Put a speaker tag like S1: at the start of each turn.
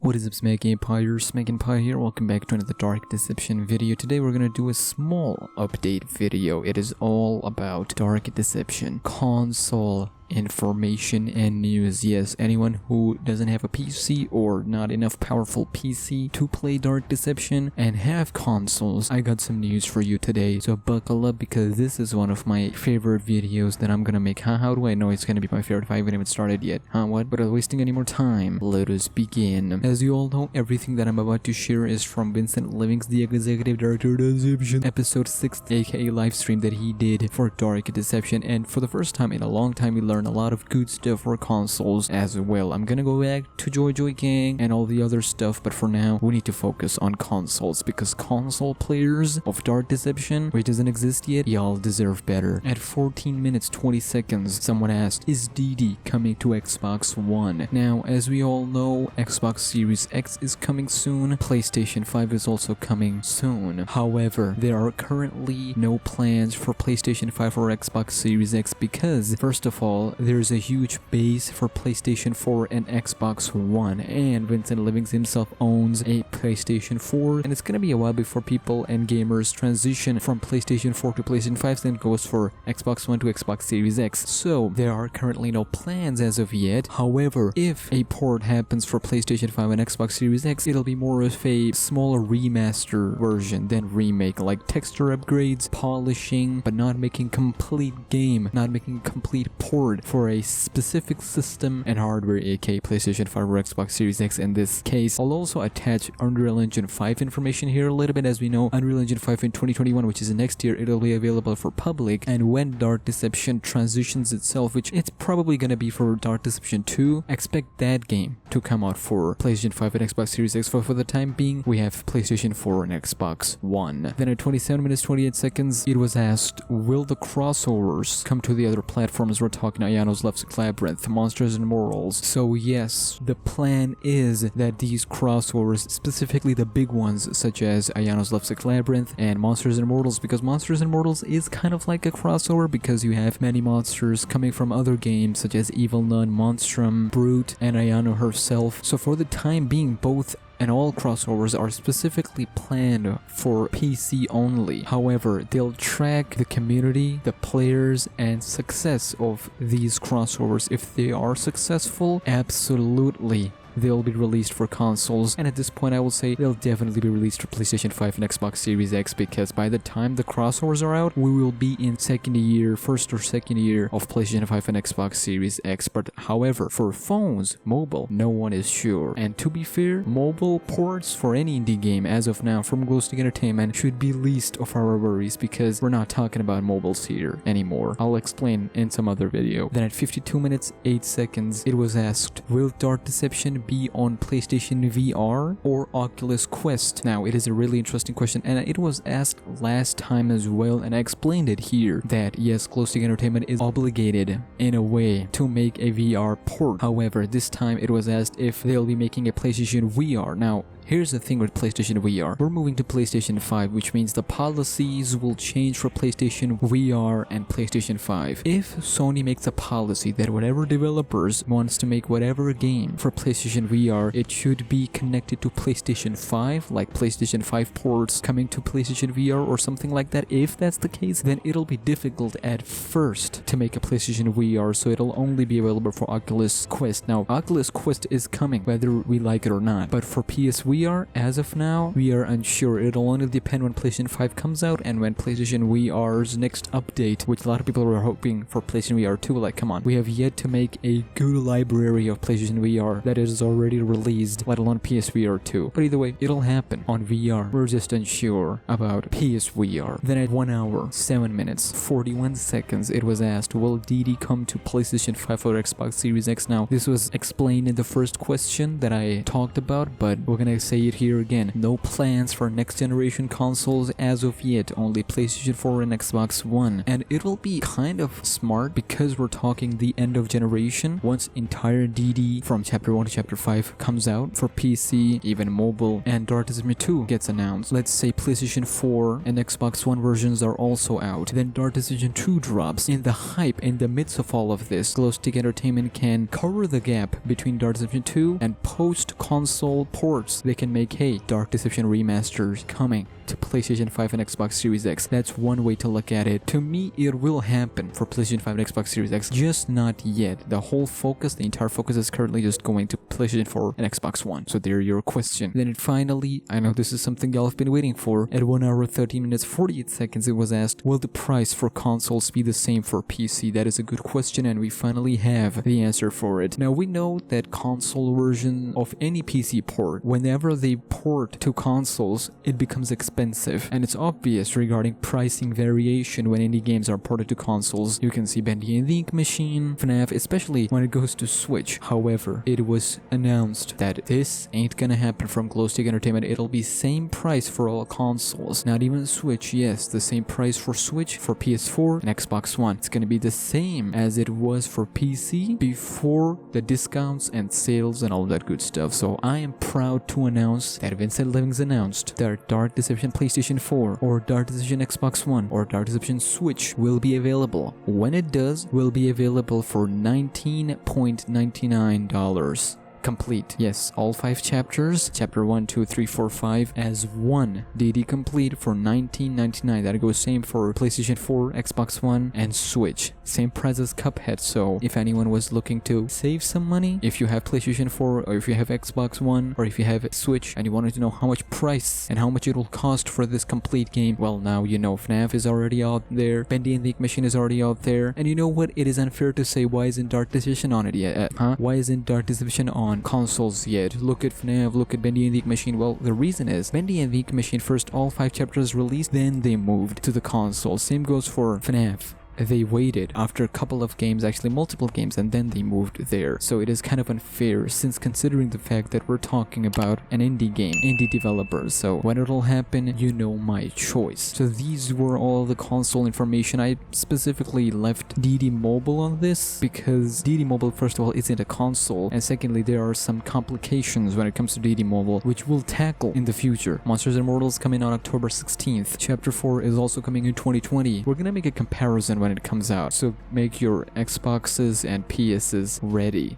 S1: What is up, SmackNPie here, welcome back to another Dark Deception video. Today we're gonna do a small update video. It is all about Dark Deception, console information and news. Yes, anyone who doesn't have a PC or not enough powerful PC to play Dark Deception and have consoles, I got some news for you today. So buckle up because this is one of my favorite videos that I'm gonna make. How do I know it's gonna be my favorite if I haven't even started yet? What? Without wasting any more time, let us begin. As you all know, everything that I'm about to share is from Vincent Living's The Executive Director of Deception, episode 6, aka live stream that he did for Dark Deception, and for the first time in a long time we learned a lot of good stuff for consoles as well. I'm gonna go back to Joy Gang and all the other stuff, but for now we need to focus on consoles because console players of Dark Deception, which doesn't exist yet, y'all deserve better. At 14 minutes 20 seconds, someone asked, is DD coming to Xbox One? Now, as we all know, Xbox Series X is coming soon, PlayStation 5 is also coming soon. However, there are currently no plans for PlayStation 5 or Xbox Series X because, first of all, there's a huge base for PlayStation 4 and Xbox One, and Vincent Livings himself owns a PlayStation 4, and it's gonna be a while before people and gamers transition from PlayStation 4 to PlayStation 5, then goes for Xbox One to Xbox Series X. So there are currently no plans as of yet. However, if a port happens for PlayStation 5 and Xbox Series X, it'll be more of a smaller remaster version than remake, like texture upgrades, polishing, but not making complete game, not making complete port for a specific system and hardware, aka PlayStation 5 or Xbox Series X in this case. I'll also attach Unreal Engine 5 information here a little bit. As we know, Unreal Engine 5 in 2021, which is next year, it'll be available for public, and when Dark Deception transitions itself, which it's probably gonna be for Dark Deception 2, expect that game to come out for PlayStation 5 and Xbox Series X. For the time being, we have PlayStation 4 and Xbox One. Then at 27 minutes 28 seconds, it was asked, will the crossovers come to the other platforms? We're talking Ayano's Labyrinth, Monsters and Morals. So yes, the plan is that these crossovers, specifically the big ones such as Ayano's Labyrinth and Monsters and Mortals, because Monsters and Mortals is kind of like a crossover because you have many monsters coming from other games such as Evil Nun, Monstrum, Brute, and Ayano herself. So for the time being, both and all crossovers are specifically planned for PC only. However, they'll track the community, the players, and success of these crossovers. If they are successful, absolutely they'll be released for consoles, and at this point I will say they'll definitely be released for PlayStation 5 and Xbox Series X, because by the time the crossovers are out, we will be in first or second year of PlayStation 5 and Xbox Series X. But however, for phones, mobile, no one is sure. And to be fair, mobile ports for any indie game as of now from Ghosting Entertainment should be least of our worries, because we're not talking about mobiles here anymore. I'll explain in some other video. Then at 52 minutes 8 seconds, it was asked, will Dark Deception be on PlayStation VR or Oculus Quest? Now, it is a really interesting question, and it was asked last time as well, and I explained it here that yes, Ghosting Entertainment is obligated in a way to make a VR port. However, this time it was asked if they'll be making a PlayStation VR. Now, here's the thing with PlayStation VR. We're moving to PlayStation 5, which means the policies will change for PlayStation VR and PlayStation 5. If Sony makes a policy that whatever developers wants to make whatever game for PlayStation VR, it should be connected to PlayStation 5, like PlayStation 5 ports coming to PlayStation VR or something like that. If that's the case, then it'll be difficult at first to make a PlayStation VR, so it'll only be available for Oculus Quest. Now, Oculus Quest is coming, whether we like it or not, but for PSVR, as of now, we are unsure. It'll only depend when PlayStation 5 comes out and when PlayStation VR's next update, which a lot of people were hoping for PlayStation VR 2. Like, come on, we have yet to make a good library of PlayStation VR that is already released, let alone PSVR 2. But either way, it'll happen on VR. We're just unsure about PSVR. Then at 1 hour, 7 minutes, 41 seconds, it was asked, will DD come to PlayStation 5 or Xbox Series X? Now, this was explained in the first question that I talked about, but we're gonna say it here again, no plans for next generation consoles as of yet, only PlayStation 4 and Xbox One. And it'll be kind of smart because we're talking the end of generation once entire DD from chapter 1 to chapter 5 comes out for PC, even mobile, and Dark Deception 2 gets announced. Let's say PlayStation 4 and Xbox One versions are also out, then Dark Deception 2 drops. In the hype, in the midst of all of this, Glowstick Entertainment can cover the gap between Dark Deception 2 and post-console ports. They can make, hey, Dark Deception remasters coming to PlayStation 5 and Xbox Series X. That's one way to look at it. To me, it will happen for PlayStation 5 and Xbox Series X, just not yet. The whole focus, the entire focus is currently just going to PlayStation 4 and Xbox One. So there your question. Then finally, I know this is something y'all have been waiting for. At 1 hour 13 minutes 48 seconds, it was asked, will the price for consoles be the same for PC? That is a good question, and we finally have the answer for it. Now, we know that console version of any PC port, whenever they port to consoles, it becomes expensive. And it's obvious regarding pricing variation when indie games are ported to consoles. You can see Bendy and the Ink Machine, FNAF, especially when it goes to Switch. However, it was announced that this ain't gonna happen from Glowstick Entertainment. It'll be same price for all consoles, not even Switch. Yes, the same price for Switch, for PS4 and Xbox One. It's gonna be the same as it was for PC before the discounts and sales and all that good stuff. So I am proud to announce that Vincent Living's announced that Dark Deception PlayStation 4 or Dark Deception Xbox One or Dark Deception Switch will be available. When it does, will be available for $19.99. Complete. Yes, all 5 chapters, chapter 1, 2, 3, 4, 5 as one DD complete for $19.99. That goes same for PlayStation 4, Xbox One, and Switch. Same price as Cuphead. So if anyone was looking to save some money, if you have PlayStation 4 or if you have Xbox One or if you have Switch and you wanted to know how much price and how much it will cost for this complete game, well, now you know. FNAF is already out there, Bendy and the Ink Machine is already out there, and you know what? It is unfair to say, why isn't Dark Deception on it yet? Why isn't Dark Deception on consoles yet? Look at FNAF, look at Bendy and the Ink Machine. Well, the reason is Bendy and the Ink Machine first all 5 chapters released, then they moved to the console. Same goes for FNAF. They waited after a couple of games, actually multiple games, and then they moved there. So it is kind of unfair since considering the fact that we're talking about an indie game, indie developers. So when it'll happen, you know my choice. So these were all the console information. I specifically left DD Mobile on this because DD Mobile, first of all, isn't a console, and secondly, there are some complications when it comes to DD Mobile, which we'll tackle in the future. Monsters and Mortals coming on October 16th. Chapter 4 is also coming in 2020. We're gonna make a comparison when it comes out, so make your Xboxes and PSs ready.